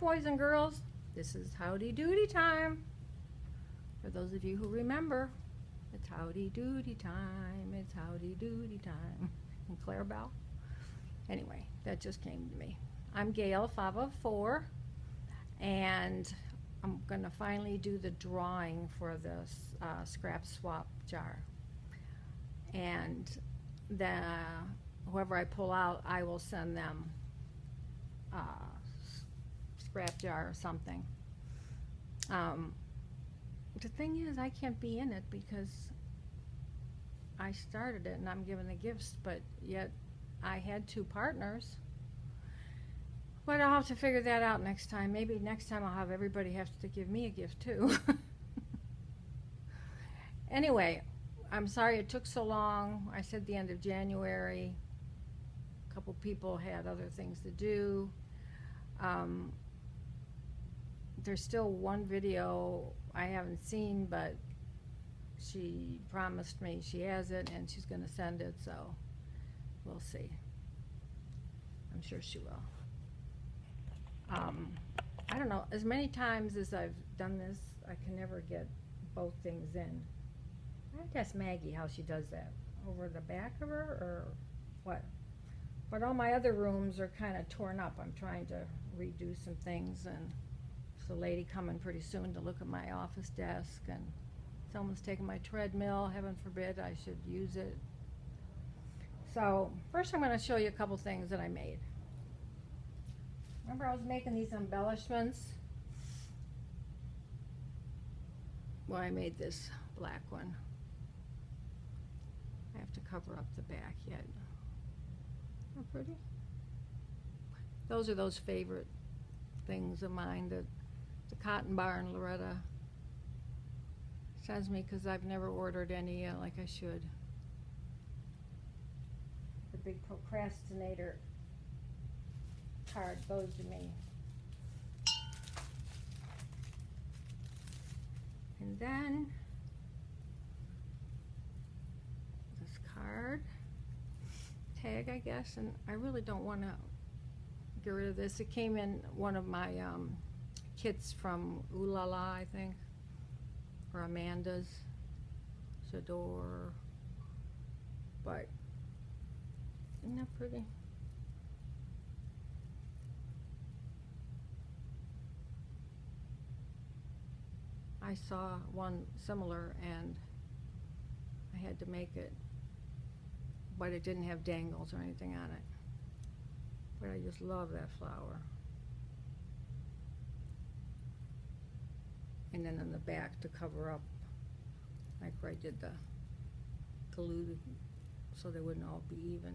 boys and girls, this is Howdy Doody time. For those of you who remember, it's Howdy Doody time, it's Howdy Doody time. And Clarabelle. Anyway, that just came to me. I'm Gail, 504, and I'm going to finally do the drawing for this scrap swap jar. And then whoever I pull out, I will send them scrap jar or something. The thing is, I can't be in it because I started it and I'm giving the gifts, but yet I had 2 partners. But I'll have to figure that out next time. Maybe next time I'll have everybody have to give me a gift too. Anyway, I'm sorry it took so long. I said the end of January. A couple people had other things to do. There's still one video I haven't seen, but she promised me she has it and she's going to send it, so we'll see. I'm sure she will. I don't know, as many times as I've done this, I can never get both things in. I have to ask Maggie how she does that. Over the back of her, or what? But all my other rooms are kind of torn up. I'm trying to redo some things, and there's a lady coming pretty soon to look at my office desk, and someone's taking my treadmill. Heaven forbid I should use it. So first I'm going to show you a couple things that I made. Remember I was making these embellishments? Well, I made this black one. I have to cover up the back yet. How pretty? Those are those favorite things of mine that the Cotton Barn Loretta sends me because I've never ordered any like I should. The big procrastinator card goes to me. And then this card tag, I guess, and I really don't want to get rid of this. It came in one of my kits from Ooh La La, I think, or Amanda's, J'adore, but isn't that pretty? I saw one similar and I had to make it, but it didn't have dangles or anything on it. But I just love that flower. And then in the back to cover up, like where I did the glue so they wouldn't all be even.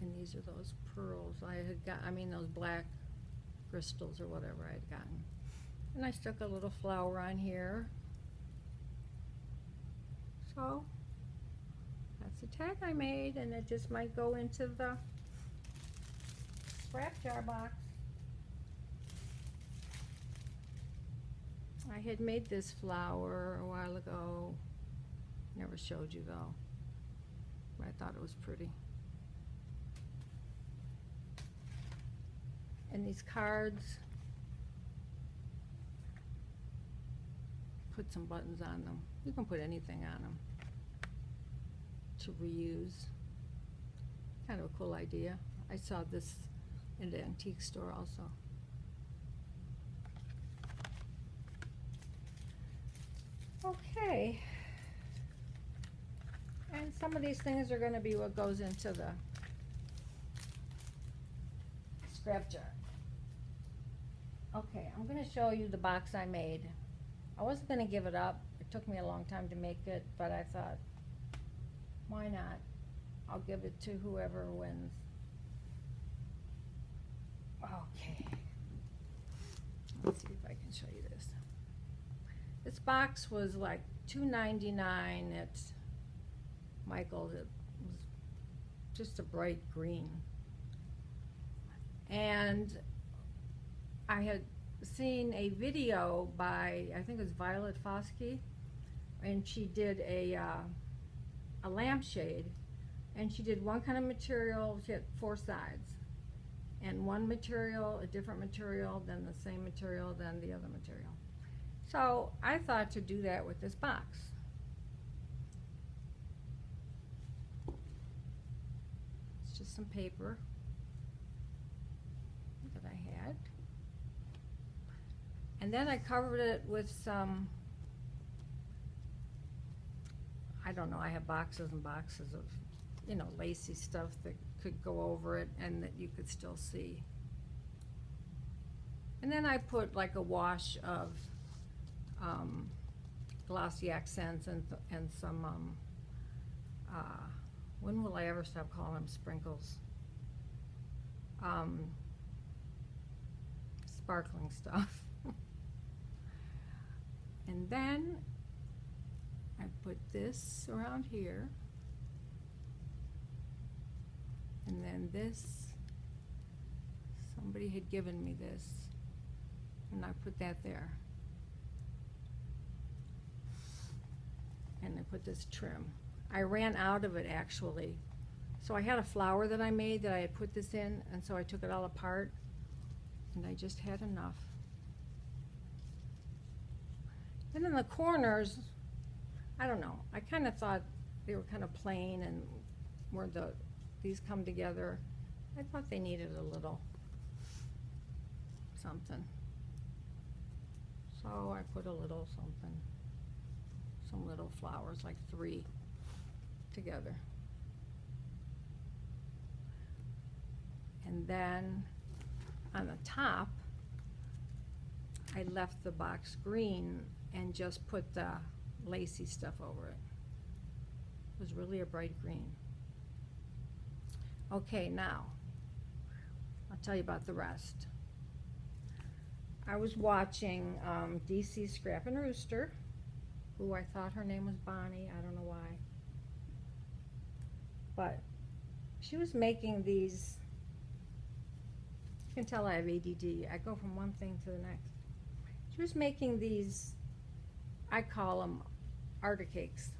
And these are those pearls I had got, I mean those black crystals or whatever I had gotten. And I stuck a little flower on here. So that's the tag I made, and it just might go into the scrap jar box. I had made this flower a while ago. Never showed you though. But I thought it was pretty. And these cards, put some buttons on them. You can put anything on them to reuse. Kind of a cool idea. I saw this in the antique store also. Okay. And some of these things are going to be what goes into the scrap jar. Okay, I'm going to show you the box I made. I wasn't going to give it up. It took me a long time to make it, but I thought, why not? I'll give it to whoever wins. Okay. Let's see if I can show you this. This box was like $2.99 at Michael's. It was just a bright green. And I had seen a video by, I think it was Violet Foskey, and she did a lampshade, and she did one kind of material. She had 4 sides, and one material, a different material, then the same material, then the other material. So I thought to do that with this box. It's just some paper that I had. And then I covered it with some, I don't know, I have boxes and boxes of, you know, lacy stuff that could go over it and that you could still see. And then I put like a wash of glossy accents and some, when will I ever stop calling them sprinkles? Sparkling stuff. And then I put this around here. And then this, somebody had given me this, and I put that there. And I put this trim. I ran out of it actually. So I had a flower that I made that I had put this in, and so I took it all apart, and I just had enough. And in the corners, I don't know, I kind of thought they were kind of plain, and where these come together, I thought they needed a little something. So I put a little something, some little flowers, like 3 together. And then on the top, I left the box green and just put the lacy stuff over it. It was really a bright green. Okay, now, I'll tell you about the rest. I was watching DC Scrap and Rooster, who I thought her name was Bonnie, I don't know why. But she was making these, you can tell I have ADD, I go from one thing to the next. She was making these, I call them ArtACakes.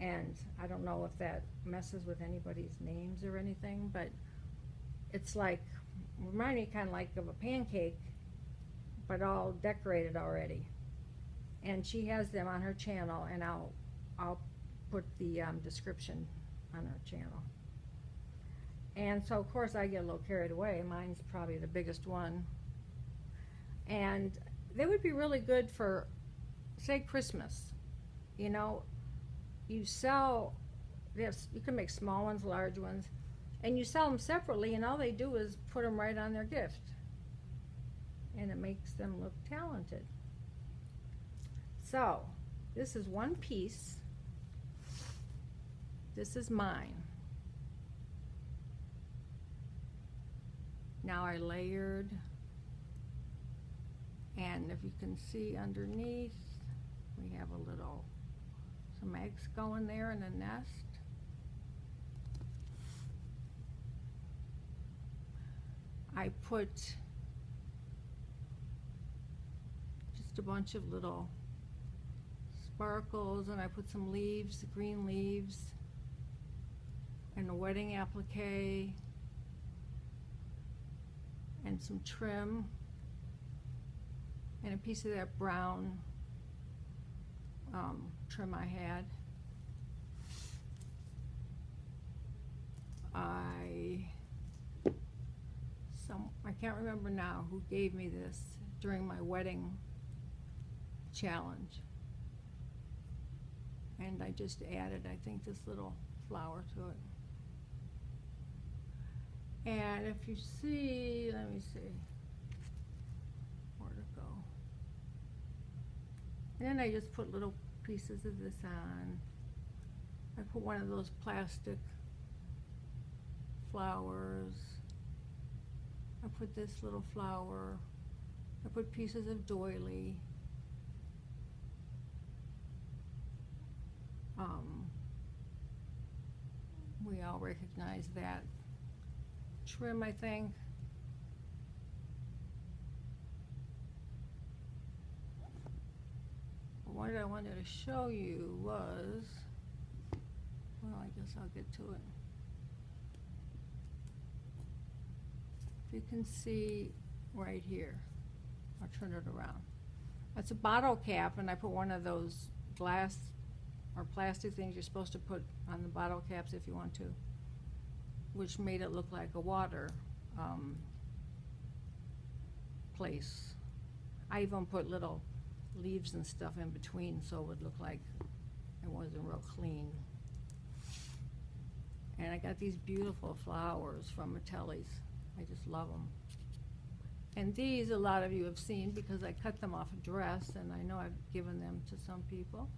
And I don't know if that messes with anybody's names or anything, but it's like, remind me kind of like of a pancake, but all decorated already. And she has them on her channel, and I'll put the description on her channel. And so of course I get a little carried away. Mine's probably the biggest one. And they would be really good for, say, Christmas. You know, you sell, you can make small ones, large ones, and you sell them separately, and all they do is put them right on their gift. And it makes them look talented. So, this is one piece. This is mine. Now I layered, and if you can see underneath, we have a little, some eggs going there in a nest. I put just a bunch of little sparkles, and I put some leaves, green leaves, and a wedding applique, and some trim, and a piece of that brown trim I had. I can't remember now who gave me this during my wedding challenge. And I just added, I think, this little flower to it. And if you see, let me see where to go. And then I just put little pieces of this on. I put one of those plastic flowers. I put this little flower. I put pieces of doily. We all recognize that trim, I think. What I wanted to show you was, well, I guess I'll get to it. you can see right here, I'll turn it around. That's a bottle cap, and I put one of those glass or plastic things you're supposed to put on the bottle caps if you want to, which made it look like a water place. I even put little leaves and stuff in between so it would look like it wasn't real clean. And I got these beautiful flowers from Mattelli's. I just love them. And these, a lot of you have seen because I cut them off a dress, and I know I've given them to some people.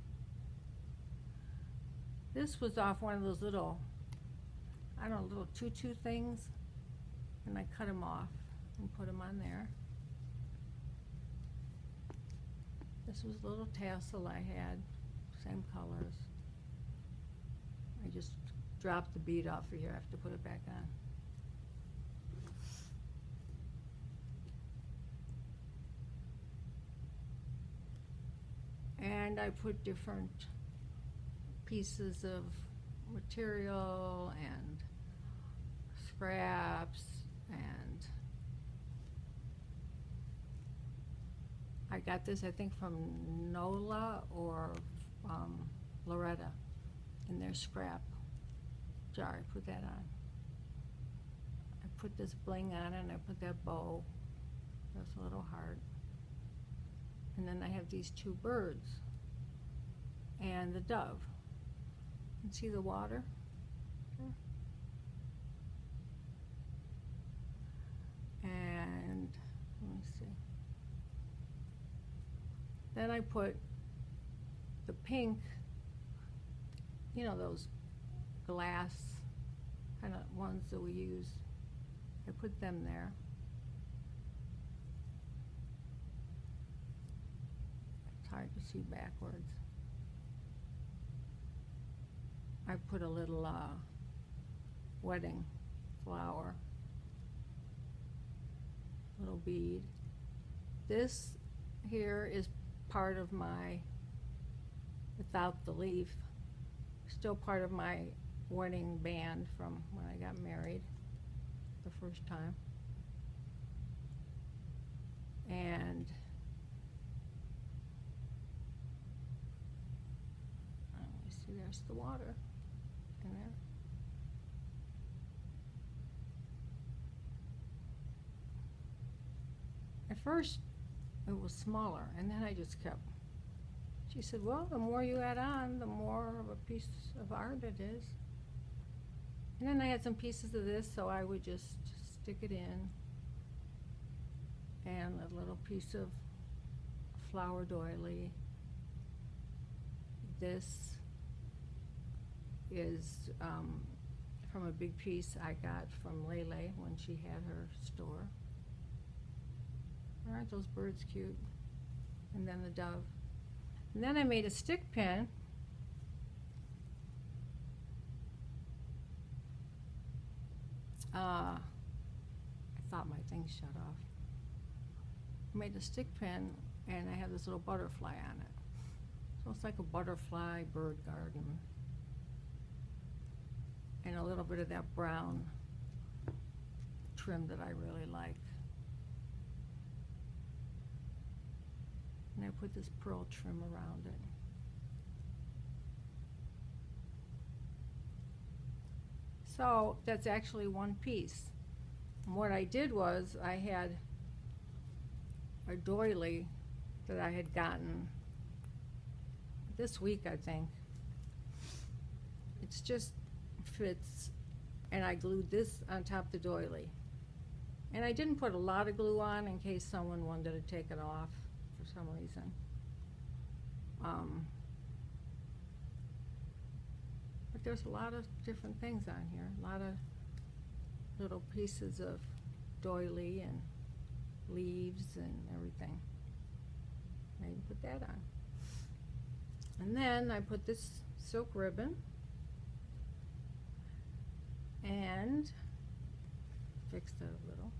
This was off one of those little, I don't know, little tutu things, and I cut them off and put them on there. This was a little tassel I had, same colors. I just dropped the bead off of here. I have to put it back on. And I put different pieces of material and scraps, and I got this, I think, from Nola or Loretta in their scrap jar. I put that on. I put this bling on it, and I put that bow. That's a little heart. And then I have these two birds and the dove. You can see the water there? And let me see. Then I put the pink, you know, those glass kind of ones that we use. I put them there. It's hard to see backwards. I put a little wedding flower, little bead. This here is part of my, without the leaf, still part of my wedding band from when I got married the first time. And let me see, there's the water in there. At first it was smaller, and then I just kept, she said, well, the more you add on, the more of a piece of art it is. And then I had some pieces of this, so I would just stick it in, and a little piece of flower doily. This is from a big piece I got from Lele when she had her store. Aren't those birds cute? And then the dove. And then I made a stick pin. I thought my thing shut off. I made a stick pin, and I have this little butterfly on it. So it's like a butterfly bird garden. And a little bit of that brown trim that I really like. And I put this pearl trim around it. So that's actually one piece. And what I did was I had a doily that I had gotten this week, I think. It's just fits, and I glued this on top of the doily. And I didn't put a lot of glue on in case someone wanted to take it off for some reason. But there's a lot of different things on here, a lot of little pieces of doily and leaves and everything. I can put that on. And then I put this silk ribbon and fixed it a little.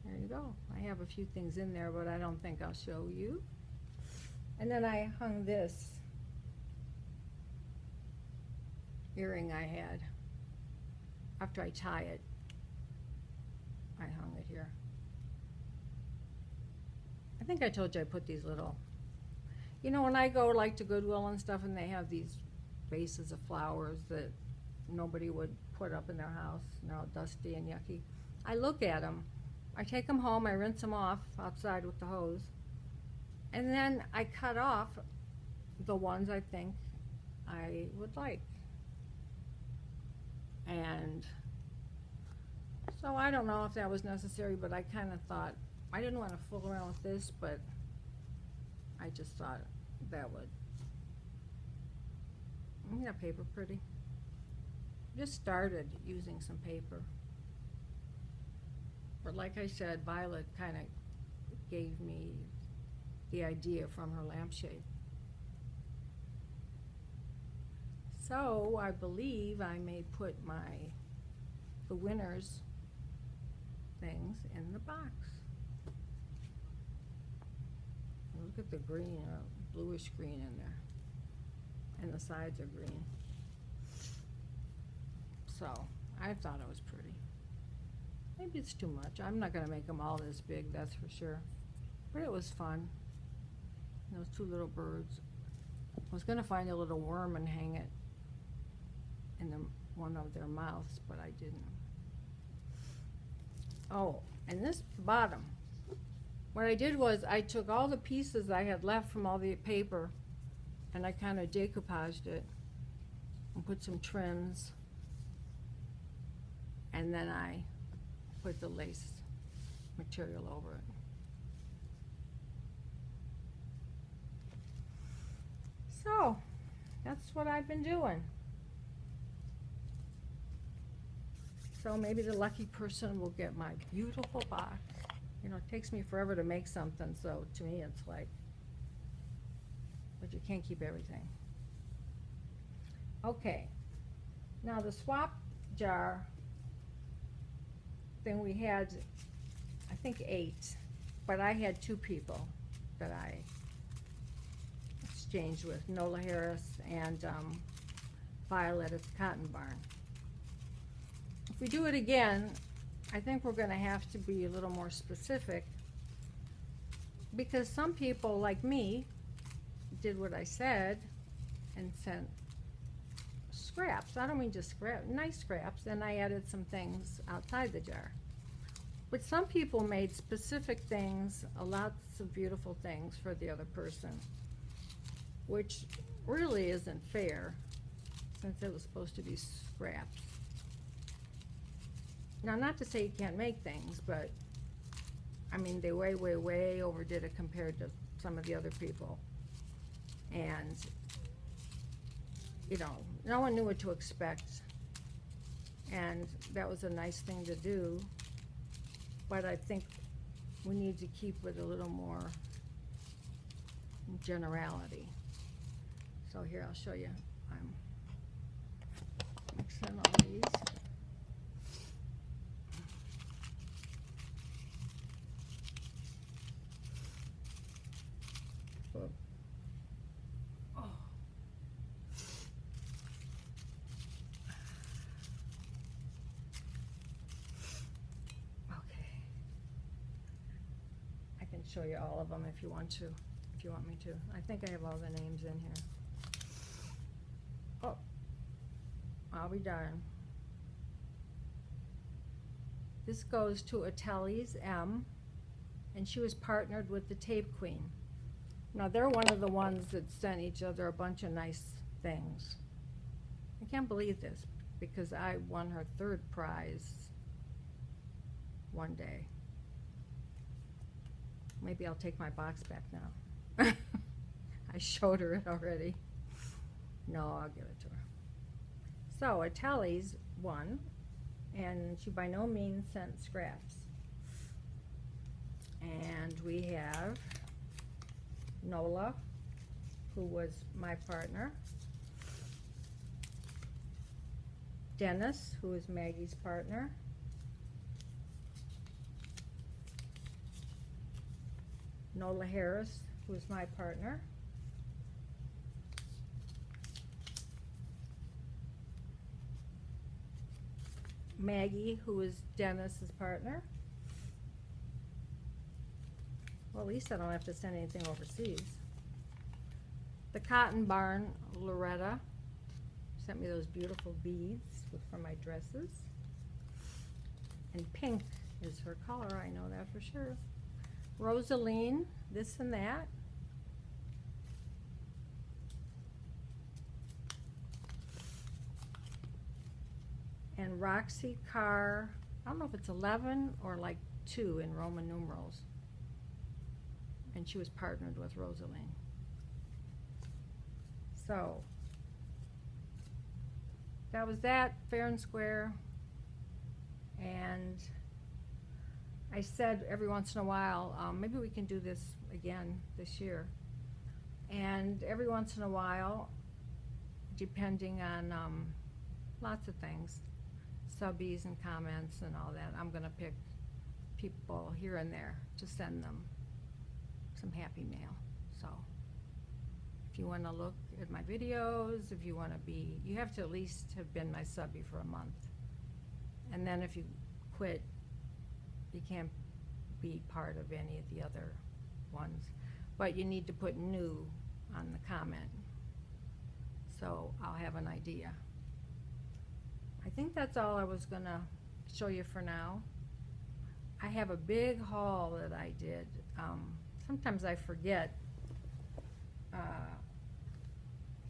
There you go. I have a few things in there, but I don't think I'll show you. And then I hung this earring I had after I tie it. I hung it here. I think I told you I put these little, you know, when I go like to Goodwill and stuff and they have these vases of flowers that nobody would put up in their house, you know, dusty and yucky. I look at them, I take them home, I rinse them off outside with the hose, and then I cut off the ones I think I would like. And so I don't know if that was necessary, but I kind of thought, I didn't want to fool around with this, but I just thought that would, isn't that paper pretty? Just started using some paper. But like I said, Violet kind of gave me the idea from her lampshade. So I believe I may put the winner's things in the box. Look at the green, bluish green in there. And the sides are green. So I thought it was pretty. Maybe it's too much. I'm not going to make them all this big, that's for sure. But it was fun. And those two little birds. I was going to find a little worm and hang it in one of their mouths, but I didn't. Oh, and this bottom. What I did was I took all the pieces I had left from all the paper and I kind of decoupaged it and put some trims, and then I put the lace material over it. So that's what I've been doing. So maybe the lucky person will get my beautiful box. You know, it takes me forever to make something, so to me it's like, but you can't keep everything. Okay, now the swap jar thing, we had, I think 8, but I had 2 people that I exchanged with, Nola Harris and Violet at the Cotton Barn. If we do it again, I think we're going to have to be a little more specific, because some people, like me, did what I said and sent scraps. I don't mean just scraps, nice scraps, and I added some things outside the jar. But some people made specific things, lots of beautiful things for the other person, which really isn't fair, since it was supposed to be scraps. Now, not to say you can't make things, but I mean, they way overdid it compared to some of the other people. And, you know, no one knew what to expect. And that was a nice thing to do. But I think we need to keep with a little more generality. So here, I'll show you. I'm mixing all these. Show you all of them if you want to, if you want me to. I think I have all the names in here. Oh, I'll be darned. This goes to Atelli's M, and she was partnered with the Tape Queen. Now they're one of the ones that sent each other a bunch of nice things. I can't believe this, because I won her 3rd prize one day. Maybe I'll take my box back now. I showed her it already. No, I'll give it to her. So, Atelli's won, and she by no means sent scraps. And we have Nola, who was my partner. Dennis, who is Maggie's partner. Nola Harris, who is my partner. Maggie, who is Dennis's partner. Well, at least I don't have to send anything overseas. The Cotton Barn, Loretta, sent me those beautiful beads for my dresses. And pink is her color, I know that for sure. Rosaline, this and that. And Roxy Carr, I don't know if it's 11 or like 2 in Roman numerals. And she was partnered with Rosaline. So, that was that, fair and square. And I said every once in a while, maybe we can do this again this year. And every once in a while, depending on lots of things, subbies and comments and all that, I'm going to pick people here and there to send them some happy mail. So if you want to look at my videos, if you want to be, you have to at least have been my subby for a month. And then if you quit, you can't be part of any of the other ones. But you need to put new on the comment, so I'll have an idea. I think that's all I was gonna show you for now. I have a big haul that I did. Sometimes I forget.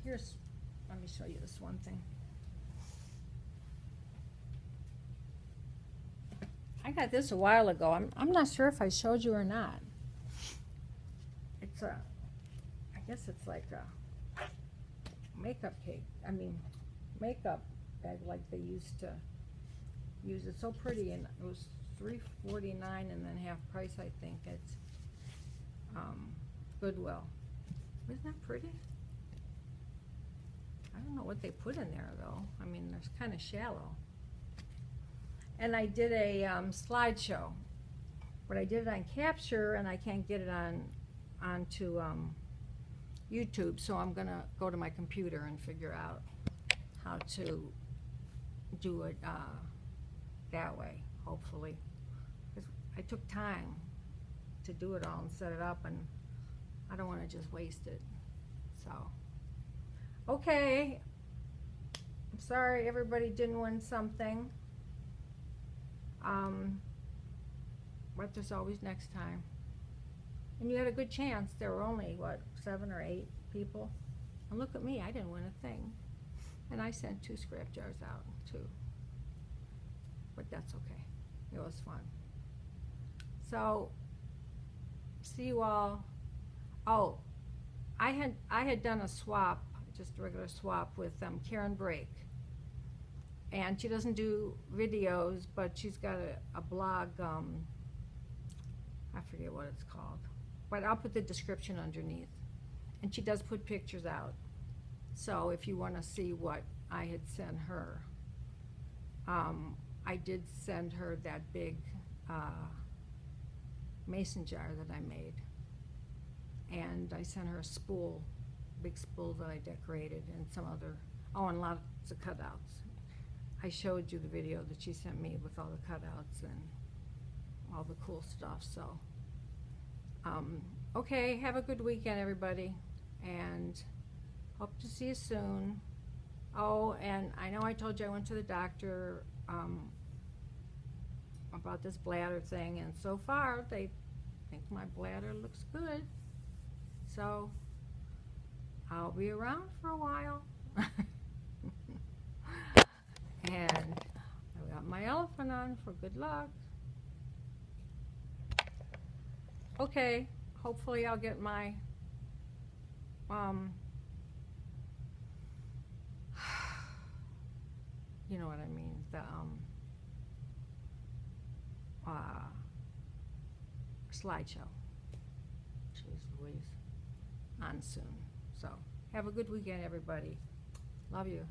Let me show you this one thing. I got this a while ago. I'm not sure if I showed you or not. It's I guess it's like a makeup cake. I mean, makeup bag like they used to use. It's so pretty, and it was $3.49 and then half price, I think. It's Goodwill. Isn't that pretty? I don't know what they put in there though. I mean, it's kind of shallow. And I did a slideshow, but I did it on Capture, and I can't get it onto YouTube, so I'm gonna go to my computer and figure out how to do it that way, hopefully. 'Cause I took time to do it all and set it up, and I don't want to just waste it. So, okay. I'm sorry everybody didn't win something. But there's always next time. And you had a good chance. There were only, what, 7 or 8 people? And look at me, I didn't win a thing. And I sent 2 scrap jars out, too. But that's okay. It was fun. So, see you all. Oh, I had done a swap, just a regular swap with Karen Brake. And she doesn't do videos, but she's got a blog, I forget what it's called, but I'll put the description underneath. And she does put pictures out. So if you want to see what I had sent her, I did send her that big mason jar that I made. And I sent her a spool, big spool that I decorated, and some other, and lots of cutouts. I showed you the video that she sent me with all the cutouts and all the cool stuff. So, okay, have a good weekend, everybody, and hope to see you soon. Oh, and I know I told you I went to the doctor about this bladder thing, and so far they think my bladder looks good. So, I'll be around for a while. And I got my elephant on for good luck. Okay, hopefully I'll get my you know what I mean, the slideshow. Jeez Louise. On soon. So have a good weekend, everybody. Love you.